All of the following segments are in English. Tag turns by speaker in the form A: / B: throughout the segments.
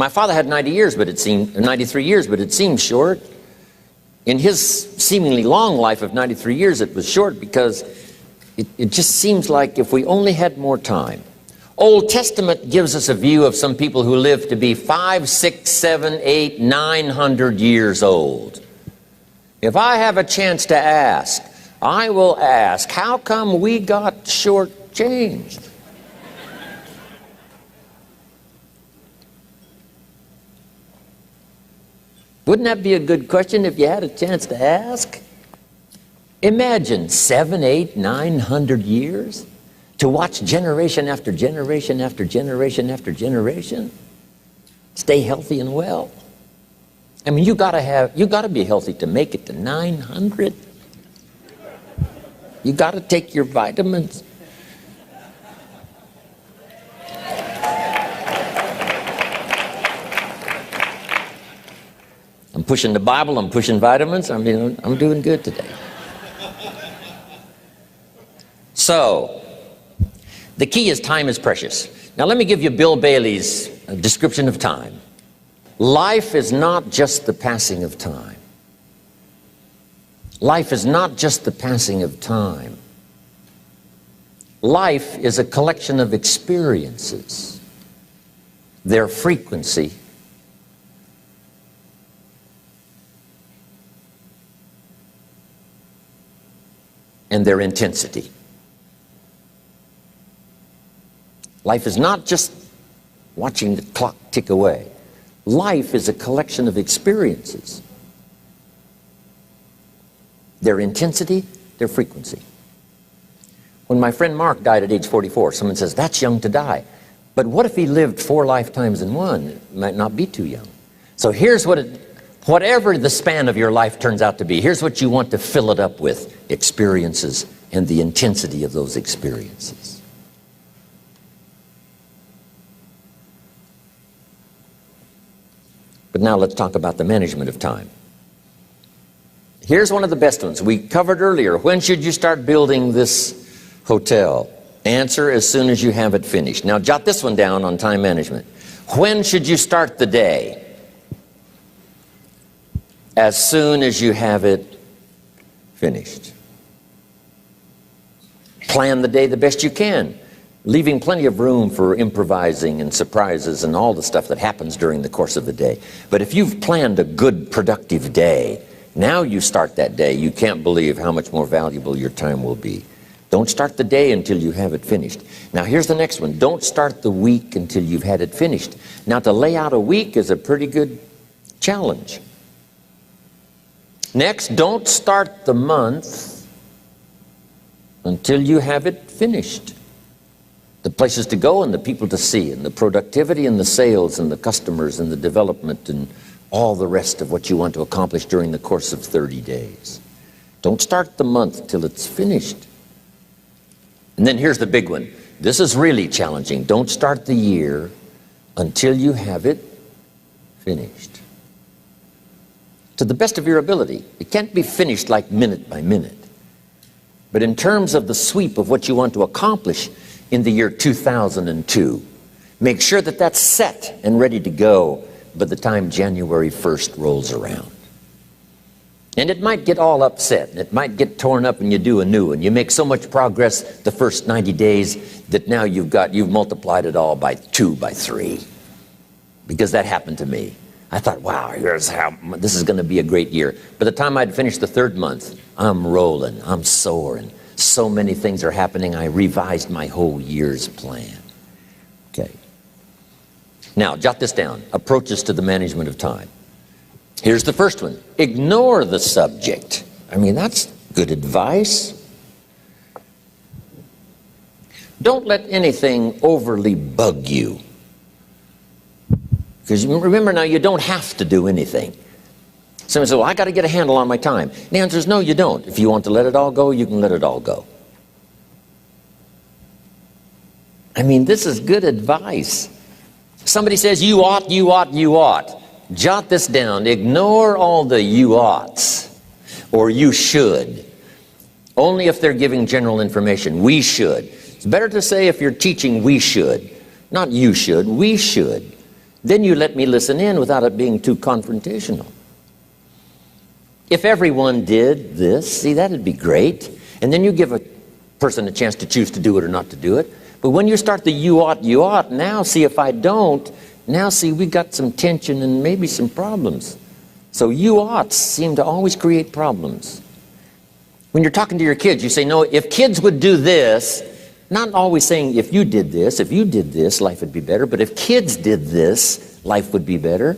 A: My father had 93 years, but it seemed short. In his seemingly long life of 93 years, it was short because it just seems like if we only had more time. Old Testament gives us a view of some people who live to be 500, 600, 700, 800, 900 years old. If I have a chance to ask, I will ask, how come we got shortchanged? Wouldn't that be a good question if you had a chance to ask? Imagine 700, 800, 900 years to watch generation after generation after generation after generation stay healthy and well. I mean, you gotta be healthy to make it to 900. You gotta take your vitamins. I'm pushing the Bible, I'm pushing vitamins, I'm doing good today. So, the key is time is precious. Now let me give you Bill Bailey's description of time. Life is not just the passing of time. Life is not just the passing of time. Life is a collection of experiences, their frequency, and their intensity. Life is not just watching the clock tick away. Life is a collection of experiences, their intensity, their frequency. When my friend Mark died at age 44, someone says, that's young to die. But what if he lived 4 lifetimes in one? It might not be too young. So here's whatever the span of your life turns out to be, here's what you want to fill it up with: experiences and the intensity of those experiences. But now let's talk about the management of time. Here's one of the best ones. We covered earlier, when should you start building this hotel? Answer: as soon as you have it finished. Now jot this one down on time management. When should you start the day? As soon as you have it finished. Plan the day the best you can, leaving plenty of room for improvising and surprises and all the stuff that happens during the course of the day. But if you've planned a good, productive day, now you start that day, you can't believe how much more valuable your time will be. Don't start the day until you have it finished. Now here's the next one. Don't start the week until you've had it finished. Now to lay out a week is a pretty good challenge. Next, don't start the month until you have it finished. The places to go and the people to see and the productivity and the sales and the customers and the development and all the rest of what you want to accomplish during the course of 30 days. Don't start the month till it's finished. And then here's the big one. This is really challenging. Don't start the year until you have it finished. To the best of your ability. It can't be finished like minute by minute. But in terms of the sweep of what you want to accomplish in the year 2002, make sure that that's set and ready to go by the time January 1st rolls around. And it might get all upset, and it might get torn up, and you do a new one. You make so much progress the first 90 days that now you've multiplied it all by 2, by 3. Because that happened to me. I thought, wow, this is going to be a great year. By the time I'd finished the 3rd month, I'm rolling, I'm soaring. So many things are happening, I revised my whole year's plan. Okay. Now, jot this down. Approaches to the management of time. Here's the first one. Ignore the subject. I mean, that's good advice. Don't let anything overly bug you. Because remember now, you don't have to do anything. Someone says, well, I got to get a handle on my time. The answer is no, you don't. If you want to let it all go, you can let it all go. I mean, this is good advice. Somebody says, you ought, you ought, you ought. Jot this down. Ignore all the you oughts or you should. Only if they're giving general information. We should. It's better to say if you're teaching, we should. Not you should, we should. Then you let me listen in without it being too confrontational. If everyone did this, see, that'd be great. And then you give a person a chance to choose to do it or not to do it. But when you start the you ought, now see if I don't, now see we got some tension and maybe some problems. So you oughts seem to always create problems. When you're talking to your kids, you say, no, if kids would do this, not always saying if you did this, life would be better. But if kids did this, life would be better.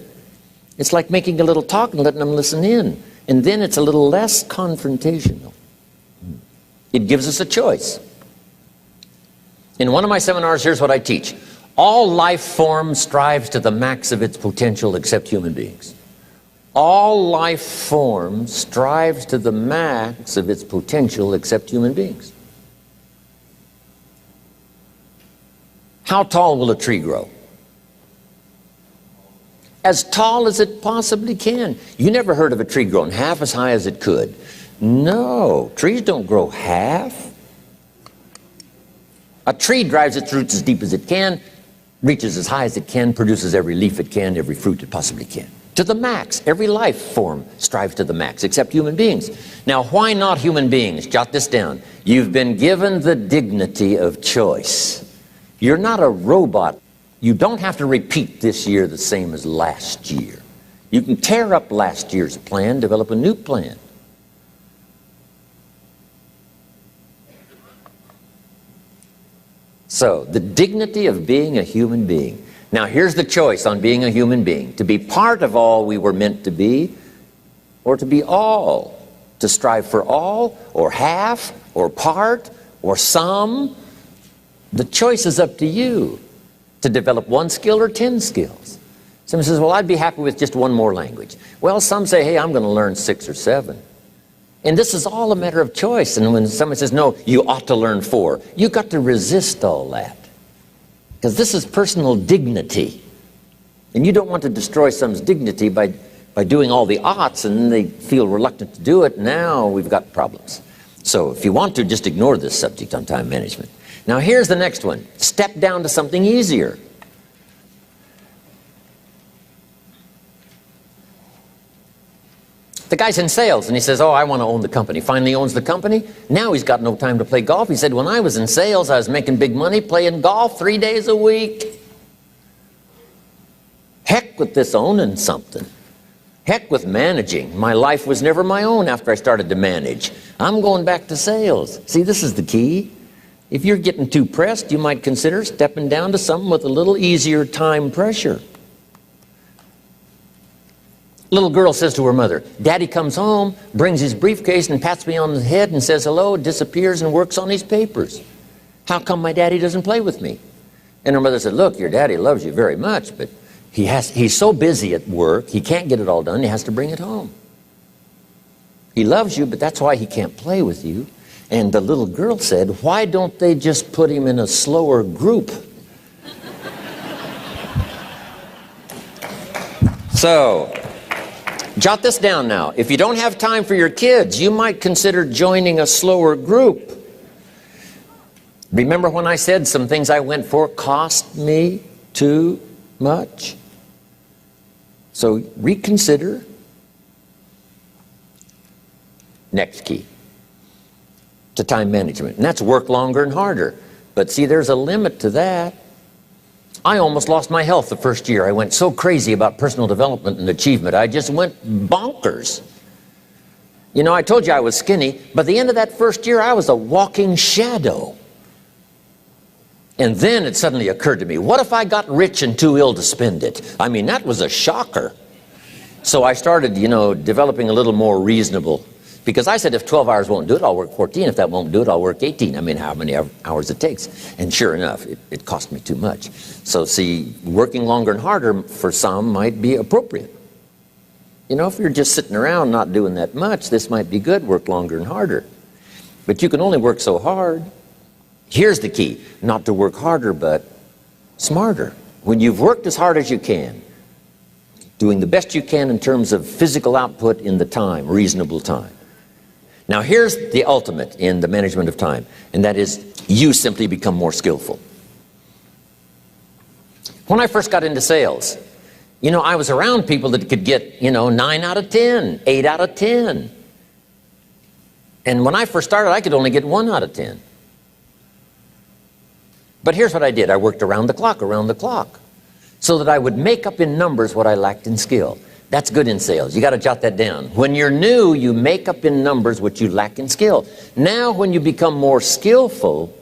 A: It's like making a little talk and letting them listen in. And then it's a little less confrontational. It gives us a choice. In one of my seminars, here's what I teach. All life form strives to the max of its potential except human beings. All life form strives to the max of its potential except human beings. How tall will a tree grow? As tall as it possibly can. You never heard of a tree growing half as high as it could. No, trees don't grow half. A tree drives its roots as deep as it can, reaches as high as it can, produces every leaf it can, every fruit it possibly can. To the max. Every life form strives to the max, except human beings. Now, why not human beings? Jot this down. You've been given the dignity of choice. You're not a robot. You don't have to repeat this year the same as last year. You can tear up last year's plan, develop a new plan. So, the dignity of being a human being. Now, here's the choice on being a human being. To be part of all we were meant to be, or to be all. To strive for all, or half, or part, or some. The choice is up to you. To develop one skill or 10 skills. Someone says, well, I'd be happy with just one more language. Well, some say, hey, I'm going to learn 6 or 7. And this is all a matter of choice. And when someone says, no, you ought to learn 4, you got to resist all that. Because this is personal dignity. And you don't want to destroy someone's dignity by doing all the oughts, and then they feel reluctant to do it. Now we've got problems. So if you want to, just ignore this subject on time management. Now here's the next one. Step down to something easier. The guy's in sales and he says, oh, I want to own the company. Finally owns the company. Now he's got no time to play golf. He said, when I was in sales, I was making big money playing golf 3 days a week. Heck with this owning something. Heck with managing. My life was never my own after I started to manage. I'm going back to sales. See, this is the key. If you're getting too pressed, you might consider stepping down to something with a little easier time pressure. Little girl says to her mother, Daddy comes home, brings his briefcase and pats me on the head and says hello, disappears and works on his papers. How come my daddy doesn't play with me? And her mother said, look, your daddy loves you very much, but he's so busy at work, he can't get it all done, he has to bring it home. He loves you, but that's why he can't play with you. And the little girl said, why don't they just put him in a slower group? So, jot this down now. If you don't have time for your kids, you might consider joining a slower group. Remember when I said some things I went for cost me too much? So reconsider. Next key to time management, and that's work longer and harder. But see, there's a limit to that. I almost lost my health the first year. I went so crazy about personal development and achievement. I just went bonkers. You know, I told you I was skinny, but at the end of that first year, I was a walking shadow. And then it suddenly occurred to me, what if I got rich and too ill to spend it? I mean, that was a shocker. So I started, developing a little more reasonable. Because I said, if 12 hours won't do it, I'll work 14. If that won't do it, I'll work 18. I mean, how many hours it takes. And sure enough, it cost me too much. So see, working longer and harder for some might be appropriate. If you're just sitting around not doing that much, this might be good, work longer and harder. But you can only work so hard. Here's the key, not to work harder, but smarter. When you've worked as hard as you can, doing the best you can in terms of physical output in the time, reasonable time. Now here's the ultimate in the management of time, and that is you simply become more skillful. When I first got into sales, You know, I was around people that could get, 9 out of 10, 8 out of 10. And when I first started, I could only get 1 out of 10. But here's what I did. I worked around the clock, so that I would make up in numbers what I lacked in skill. That's good in sales. You got to jot that down. When you're new, you make up in numbers what you lack in skill. Now, when you become more skillful,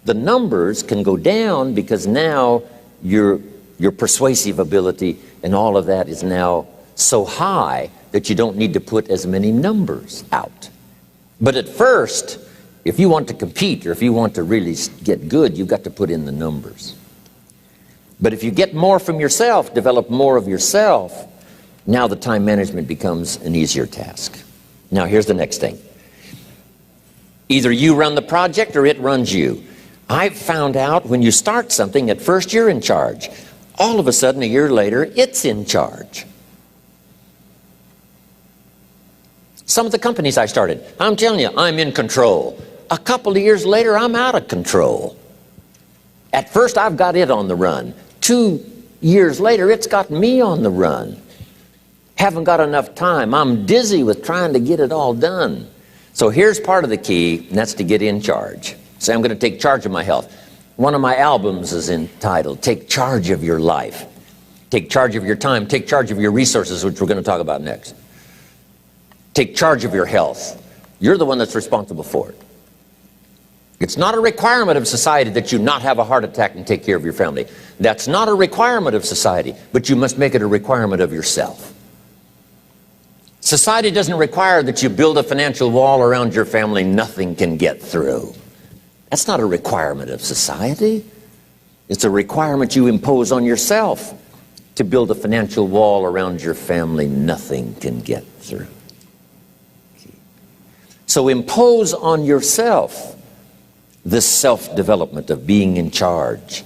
A: the numbers can go down because now your persuasive ability and all of that is now so high that you don't need to put as many numbers out. But at first, if you want to compete or if you want to really get good, you've got to put in the numbers. But if you get more from yourself, develop more of yourself, now the time management becomes an easier task. Now here's the next thing. Either you run the project or it runs you. I've found out when you start something, at first you're in charge. All of a sudden, a year later, it's in charge. Some of the companies I started, I'm telling you, I'm in control. A couple of years later, I'm out of control. At first, I've got it on the run. 2 years later, it's got me on the run. Haven't got enough time. I'm dizzy with trying to get it all done. So here's part of the key, and that's to get in charge. Say, I'm going to take charge of my health. One of my albums is entitled, Take Charge of Your Life. Take charge of your time. Take charge of your resources, which we're going to talk about next. Take charge of your health. You're the one that's responsible for it. It's not a requirement of society that you not have a heart attack and take care of your family. That's not a requirement of society, but you must make it a requirement of yourself. Society doesn't require that you build a financial wall around your family nothing can get through. That's not a requirement of society. It's a requirement you impose on yourself to build a financial wall around your family nothing can get through. So impose on yourself this self-development of being in charge,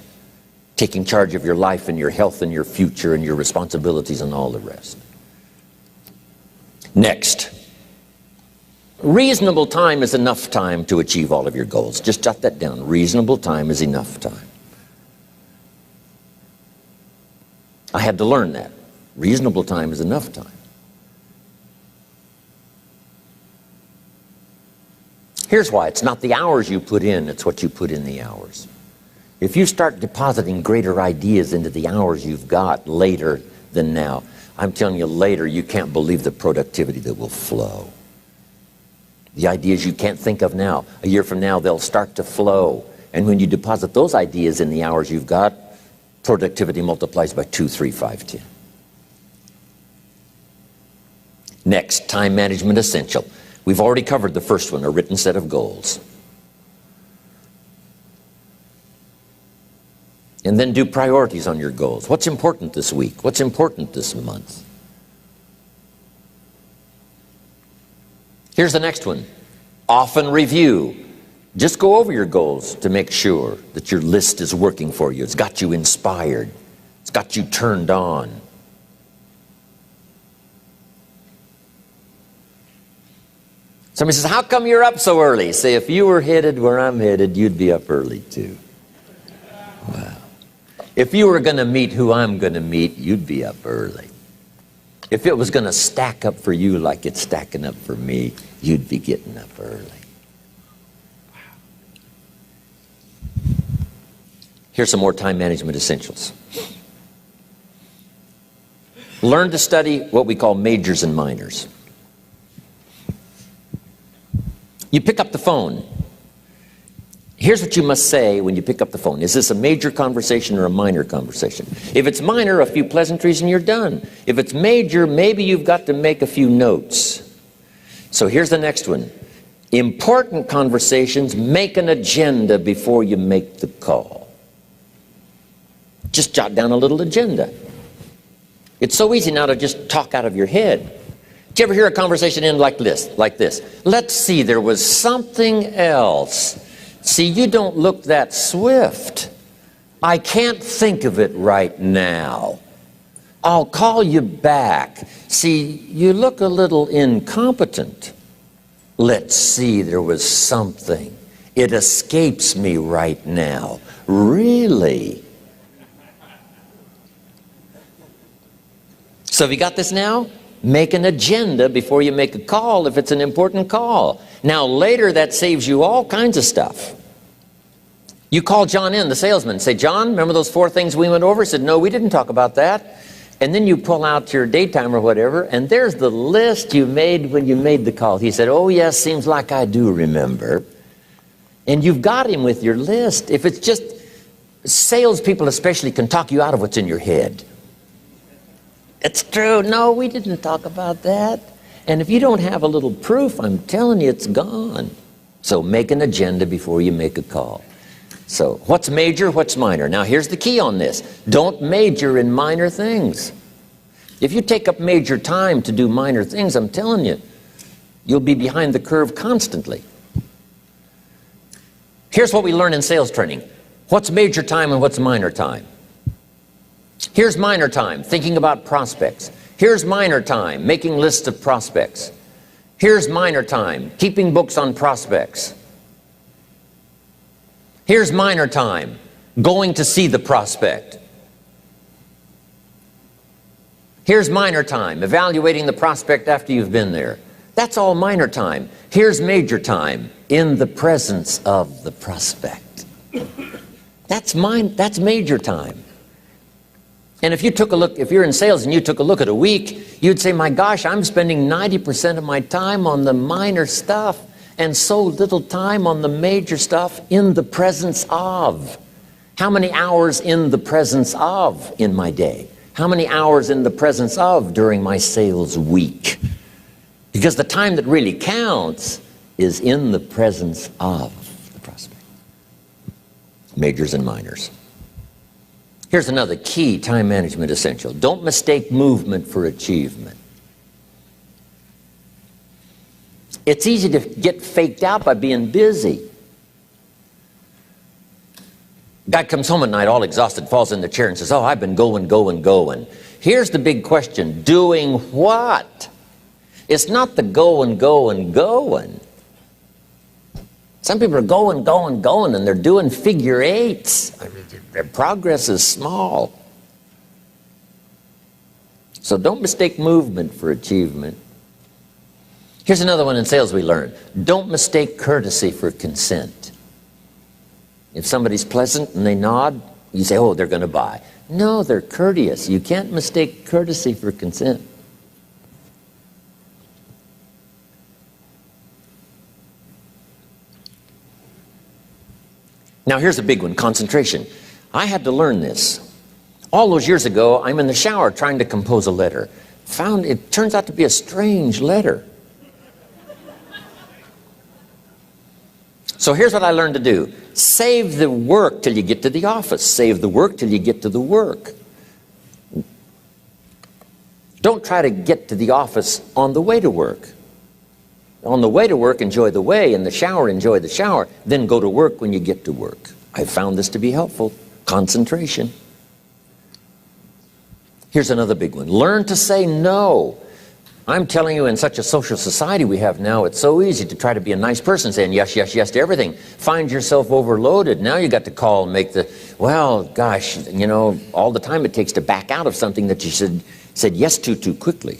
A: taking charge of your life and your health and your future and your responsibilities and all the rest. Next, reasonable time is enough time to achieve all of your goals. Just jot that down. Reasonable time is enough time. I had to learn that. Reasonable time is enough time. Here's why. It's not the hours you put in, it's what you put in the hours. If you start depositing greater ideas into the hours you've got later than now, I'm telling you, later you can't believe the productivity that will flow. The ideas you can't think of now, a year from now, they'll start to flow. And when you deposit those ideas in the hours you've got, productivity multiplies by 2, 3, 5, 10. Next, time management essential. We've already covered the first one, a written set of goals. And then do priorities on your goals. What's important this week? What's important this month? Here's the next one. Often review. Just go over your goals to make sure that your list is working for you. It's got you inspired. It's got you turned on. Somebody says, how come you're up so early? Say, if you were headed where I'm headed, you'd be up early too. Wow. If you were going to meet who I'm going to meet, you'd be up early. If it was going to stack up for you like it's stacking up for me, you'd be getting up early. Wow. Here's some more time management essentials. Learn to study what we call majors and minors. You pick up the phone. Here's what you must say when you pick up the phone. Is this a major conversation or a minor conversation? If it's minor, a few pleasantries and you're done. If it's major, maybe you've got to make a few notes. So here's the next one. Important conversations, make an agenda before you make the call. Just jot down a little agenda. It's so easy now to just talk out of your head. Did you ever hear a conversation end like this? Let's see, there was something else. See, you don't look that swift. I can't think of it right now. I'll call you back. See, you look a little incompetent. Let's see, there was something. It escapes me right now. Really? So have you got this now? Make an agenda before you make a call if it's an important call. Now later that saves you all kinds of stuff. You call John in, the salesman, and say, John, remember those 4 things we went over? He said, no, we didn't talk about that. And then you pull out your daytime or whatever, and there's the list you made when you made the call. He said, oh yes, seems like I do remember. And you've got him with your list. If it's just, salespeople especially can talk you out of what's in your head. It's true. No, we didn't talk about that. And if you don't have a little proof, I'm telling you, it's gone. So make an agenda before you make a call. So what's major, what's minor? Now here's the key on this. Don't major in minor things. If you take up major time to do minor things, I'm telling you, you'll be behind the curve constantly. Here's what we learn in sales training. What's major time and what's minor time? Here's minor time, thinking about prospects. Here's minor time, making lists of prospects. Here's minor time, keeping books on prospects. Here's minor time, going to see the prospect. Here's minor time, evaluating the prospect after you've been there. That's all minor time. Here's major time, in the presence of the prospect. That's major time. And if you took a look, if you're in sales and you took a look at a week, you'd say, my gosh, I'm spending 90% of my time on the minor stuff and so little time on the major stuff in the presence of. How many hours in the presence of in my day? How many hours in the presence of during my sales week? Because the time that really counts is in the presence of the prospect. Majors and minors. Here's another key time management essential. Don't mistake movement for achievement. It's easy to get faked out by being busy. Guy comes home at night all exhausted, falls in the chair and says, oh, I've been going. Here's the big question. Doing what? It's not the going. Some people are going, and they're doing figure eights. I mean, their progress is small. So don't mistake movement for achievement. Here's another one in sales we learned. Don't mistake courtesy for consent. If somebody's pleasant and they nod, you say, oh, they're going to buy. No, they're courteous. You can't mistake courtesy for consent. Now here's a big one, concentration. I had to learn this. All those years ago, I'm in the shower trying to compose a letter. Found it turns out to be a strange letter. So here's what I learned to do. Save the work till you get to the office. Save the work till you get to the work. Don't try to get to the office on the way to work. On the way to work, enjoy the way. In the shower, enjoy the shower. Then go to work when you get to work. I found this to be helpful. Concentration. Here's another big one. Learn to say no. I'm telling you, in such a social society we have now, it's so easy to try to be a nice person, saying yes, yes, yes to everything. Find yourself overloaded. Now you got to call and make the, well, gosh, you know, all the time it takes to back out of something that you said yes to too quickly.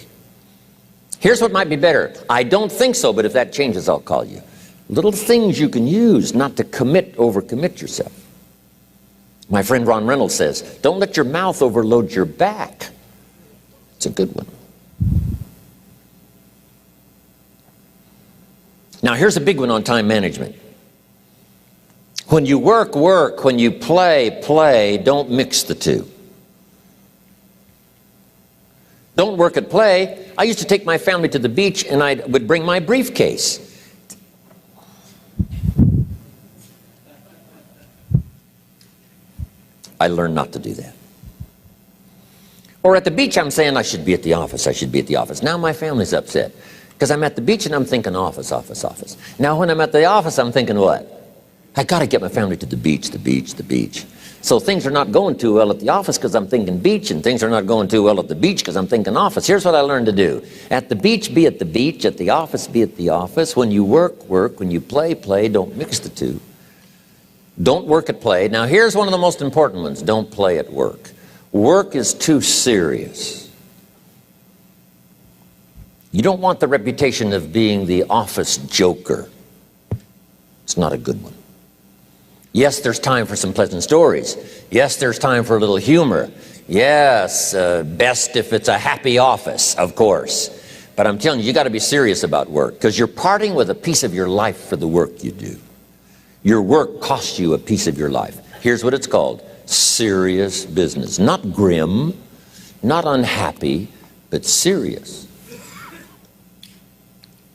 A: Here's what might be better. I don't think so, but if that changes, I'll call you. Little things you can use not to overcommit yourself. My friend Ron Reynolds says, don't let your mouth overload your back. It's a good one. Now here's a big one on time management. When you work, work. When you play, play. Don't mix the two. Don't work at play. I used to take my family to the beach and I would bring my briefcase. I learned not to do that. Or at the beach I'm saying I should be at the office, I should be at the office. Now my family's upset. Because I'm at the beach and I'm thinking office, office, office. Now when I'm at the office, I'm thinking what? I got to get my family to the beach, the beach, the beach. So things are not going too well at the office because I'm thinking beach, and things are not going too well at the beach because I'm thinking office. Here's what I learned to do. At the beach, be at the beach. At the office, be at the office. When you work, work. When you play, play. Don't mix the two. Don't work at play. Now here's one of the most important ones. Don't play at work. Work is too serious. You don't want the reputation of being the office joker. It's not a good one. Yes, there's time for some pleasant stories. Yes, there's time for a little humor. Yes, best if it's a happy office, of course. But I'm telling you, you got to be serious about work, because you're parting with a piece of your life for the work you do. Your work costs you a piece of your life. Here's what it's called: serious business. Not grim, not unhappy, but serious.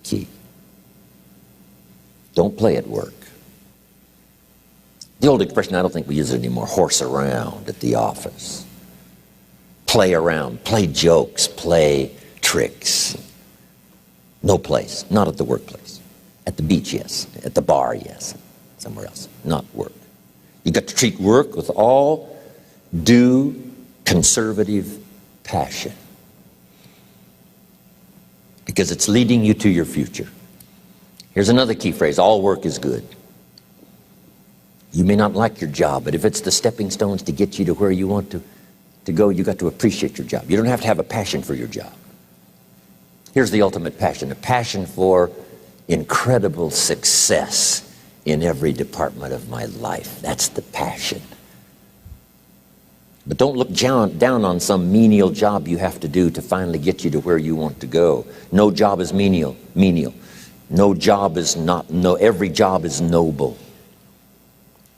A: Key. Don't play at work. The old expression, I don't think we use it anymore, horse around at the office. Play around, play jokes, play tricks. No place, not at the workplace. At the beach, yes. At the bar, yes. Somewhere else, not work. You got to treat work with all due conservative passion, because it's leading you to your future. Here's another key phrase: all work is good. You may not like your job, but if it's the stepping stones to get you to where you want to go, you got to appreciate your job. You don't have to have a passion for your job. Here's the ultimate passion: a passion for incredible success in every department of my life. That's the passion. But don't look down on some menial job you have to do to finally get you to where you want to go. No job is menial. No job is not, every job is noble.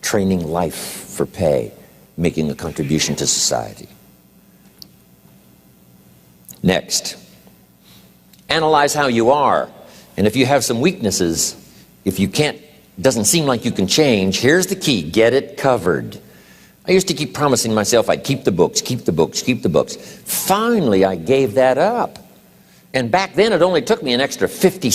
A: Training life for pay, making a contribution to society. Next, analyze how you are. And if you have some weaknesses, if you can't, doesn't seem like you can change, here's the key: get it covered. I used to keep promising myself I'd keep the books, keep the books, keep the books. Finally, I gave that up. And back then, it only took me an extra $50,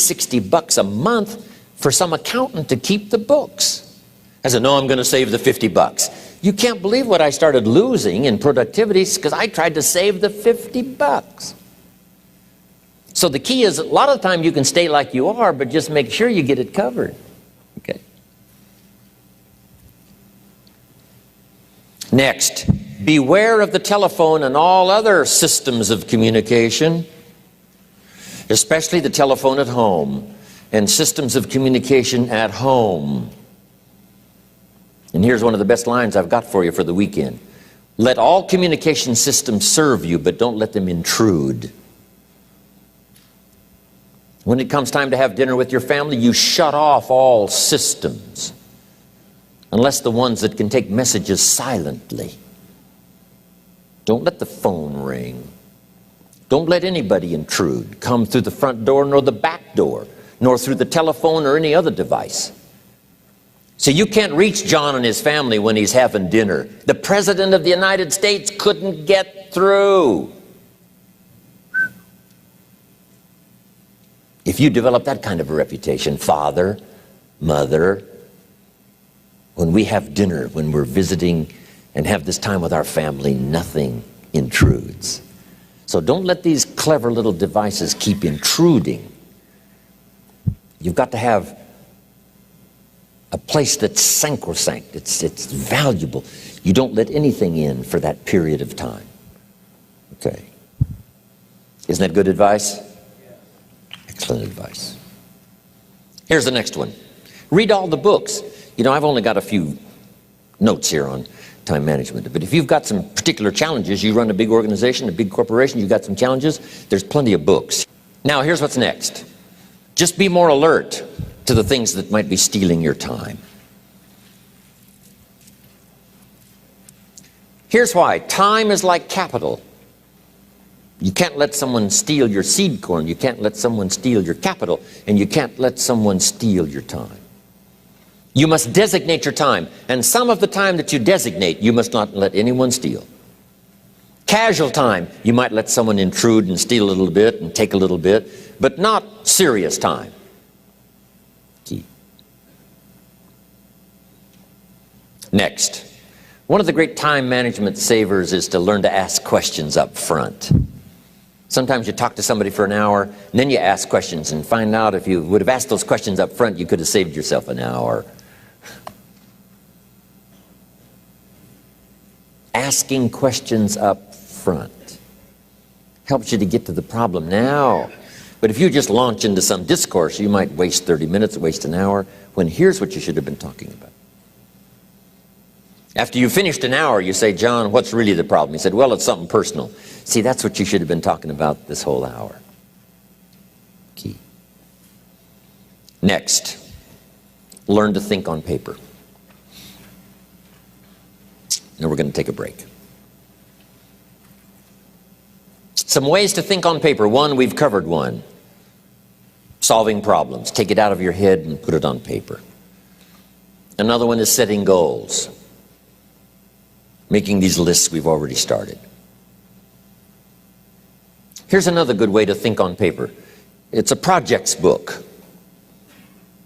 A: $60 a month for some accountant to keep the books. I said, no, I'm going to save the $50. You can't believe what I started losing in productivity because I tried to save the $50. So the key is, a lot of the time you can stay like you are, but just make sure you get it covered. Okay. Next, beware of the telephone and all other systems of communication, especially the telephone at home and systems of communication at home. And here's one of the best lines I've got for you for the weekend: let all communication systems serve you, but don't let them intrude. When it comes time to have dinner with your family, you shut off all systems, unless the ones that can take messages silently. Don't let the phone ring. Don't let anybody intrude, come through the front door nor the back door, nor through the telephone or any other device. So you can't reach John and his family when he's having dinner. The President of the United States couldn't get through. If you develop that kind of a reputation, father, mother, when we have dinner, when we're visiting and have this time with our family, nothing intrudes. So don't let these clever little devices keep intruding. You've got to have a place that's sacrosanct, it's valuable. You don't let anything in for that period of time. Okay. Isn't that good advice? Excellent advice. Here's the next one. Read all the books. You know, I've only got a few notes here on time management, but if you've got some particular challenges, you run a big organization, a big corporation, you've got some challenges, there's plenty of books. Now, here's what's next. Just be more alert to the things that might be stealing your time. Here's why. Time is like capital. You can't let someone steal your seed corn. You can't let someone steal your capital. And you can't let someone steal your time. You must designate your time. And some of the time that you designate, you must not let anyone steal. Casual time, you might let someone intrude and steal a little bit and take a little bit, but not serious time. Key. Next, one of the great time management savers is to learn to ask questions up front. Sometimes you talk to somebody for an hour, and then you ask questions and find out if you would have asked those questions up front, you could have saved yourself an hour. Asking questions up front helps you to get to the problem now. But if you just launch into some discourse, you might waste 30 minutes, waste an hour, when here's what you should have been talking about. After you finished an hour, you say, John, what's really the problem? He said, well, it's something personal. See, that's what you should have been talking about this whole hour. Key. Next, learn to think on paper. Now we're going to take a break. Some ways to think on paper. One, we've covered one. Solving problems. Take it out of your head and put it on paper. Another one is setting goals. Making these lists we've already started. Here's another good way to think on paper. It's a projects book.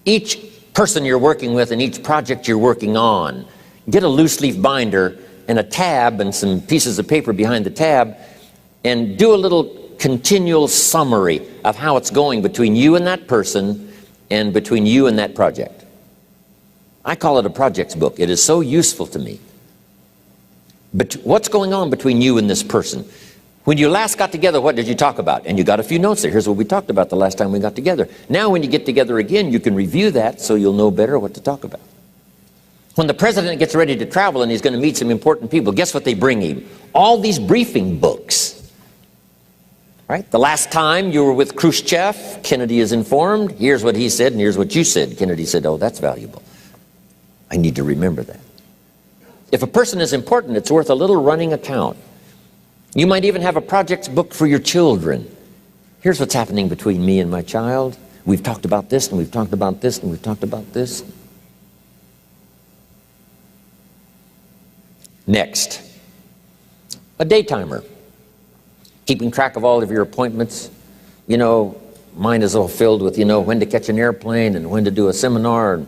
A: Each person you're working with and each project you're working on, get a loose leaf binder and a tab and some pieces of paper behind the tab, and do a little continual summary of how it's going between you and that person and between you and that project. I call it a projects book. It is so useful to me. But what's going on between you and this person? When you last got together, what did you talk about? And you got a few notes there. Here's what we talked about the last time we got together. Now when you get together again, you can review that so you'll know better what to talk about. When the president gets ready to travel and he's going to meet some important people, guess what they bring him? All these briefing books. Right? The last time you were with Khrushchev, Kennedy is informed. Here's what he said and here's what you said. Kennedy said, oh, that's valuable. I need to remember that. If a person is important, it's worth a little running account. You might even have a projects book for your children. Here's what's happening between me and my child. We've talked about this, and we've talked about this, and we've talked about this. Next, a day timer. Keeping track of all of your appointments. You know, mine is all filled with, when to catch an airplane and when to do a seminar and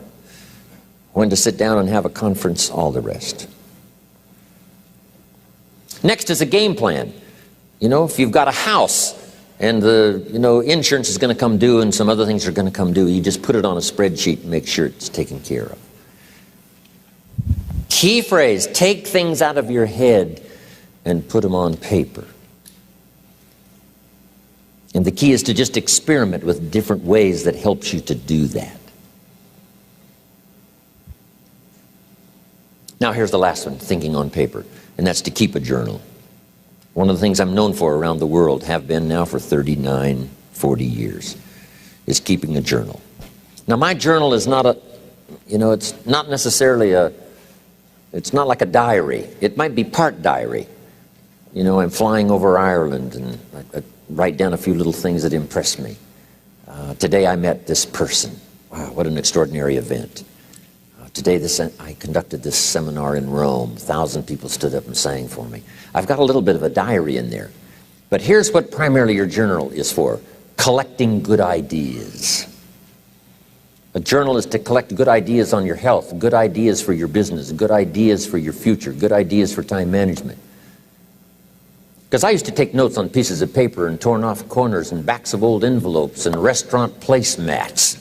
A: when to sit down and have a conference, all the rest. Next is a game plan. If you've got a house and the, insurance is going to come due and some other things are going to come due, you just put it on a spreadsheet and make sure it's taken care of. Key phrase, take things out of your head and put them on paper. And the key is to just experiment with different ways that helps you to do that. Now here's the last one, thinking on paper, and that's to keep a journal. One of the things I'm known for around the world, have been now for 39, 40 years, is keeping a journal. Now my journal is not it's not necessarily it's not like a diary. It might be part diary. I'm flying over Ireland and I write down a few little things that impress me. Today I met this person. Wow, what an extraordinary event. Today I conducted this seminar in Rome. 1,000 people stood up and sang for me. I've got a little bit of a diary in there. But here's what primarily your journal is for. Collecting good ideas. A journal is to collect good ideas on your health, good ideas for your business, good ideas for your future, good ideas for time management. Because I used to take notes on pieces of paper and torn off corners and backs of old envelopes and restaurant placemats.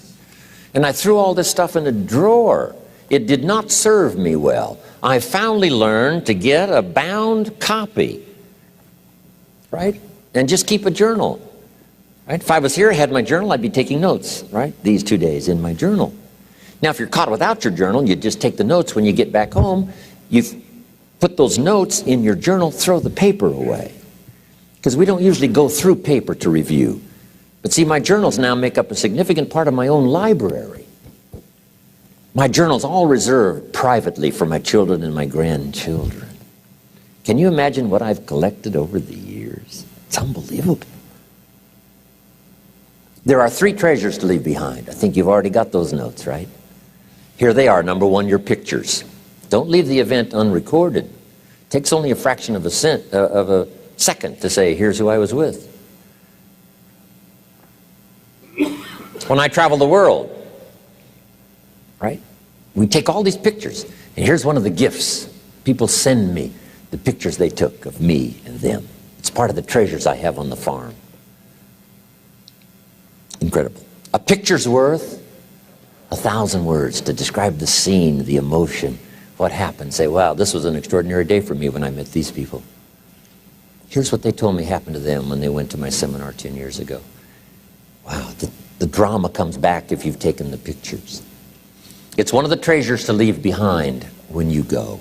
A: And I threw all this stuff in a drawer. It did not serve me well. I finally learned to get a bound copy, right? And just keep a journal, right? If I was here, I had my journal, I'd be taking notes, right? These 2 days in my journal. Now, if you're caught without your journal, you just take the notes when you get back home. You put those notes in your journal, throw the paper away. Because we don't usually go through paper to review. But see, my journals now make up a significant part of my own library. My journal's all reserved privately for my children and my grandchildren. Can you imagine what I've collected over the years? It's unbelievable. There are 3 treasures to leave behind. I think you've already got those notes, right? Here they are. Number 1, your pictures. Don't leave the event unrecorded. It takes only a fraction of a second to say, here's who I was with. When I travel the world, right? We take all these pictures, and here's one of the gifts. People send me the pictures they took of me and them. It's part of the treasures I have on the farm. Incredible. A picture's worth 1,000 words to describe the scene, the emotion, what happened. Say, wow, this was an extraordinary day for me when I met these people. Here's what they told me happened to them when they went to my seminar 10 years ago. Wow, the drama comes back if you've taken the pictures. It's one of the treasures to leave behind when you go.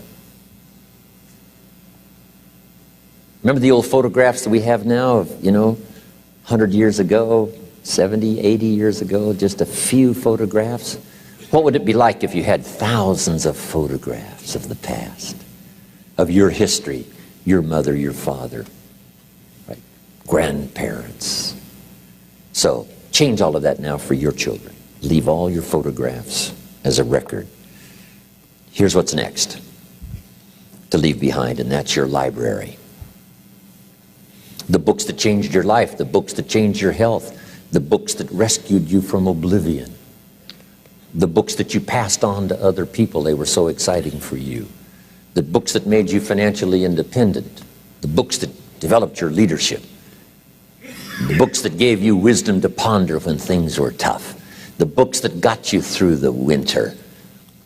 A: Remember the old photographs that we have now of, 100 years ago, 70, 80 years ago, just a few photographs? What would it be like if you had thousands of photographs of the past, of your history, your mother, your father, right? Grandparents? So change all of that now for your children. Leave all your photographs as a record. Here's what's next to leave behind, and that's your library. The books that changed your life, the books that changed your health, the books that rescued you from oblivion, the books that you passed on to other people, they were so exciting for you, the books that made you financially independent, the books that developed your leadership, the books that gave you wisdom to ponder when things were tough, the books that got you through the winter,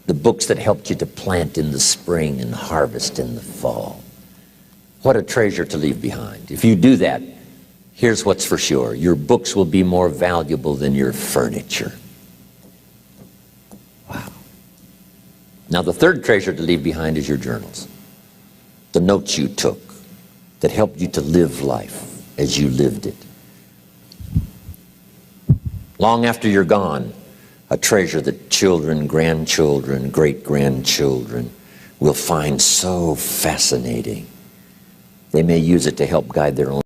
A: the books that helped you to plant in the spring and harvest in the fall. What a treasure to leave behind. If you do that, here's what's for sure. Your books will be more valuable than your furniture. Wow. Now the third treasure to leave behind is your journals. The notes you took that helped you to live life as you lived it. Long after you're gone, a treasure that children, grandchildren, great-grandchildren will find so fascinating. They may use it to help guide their own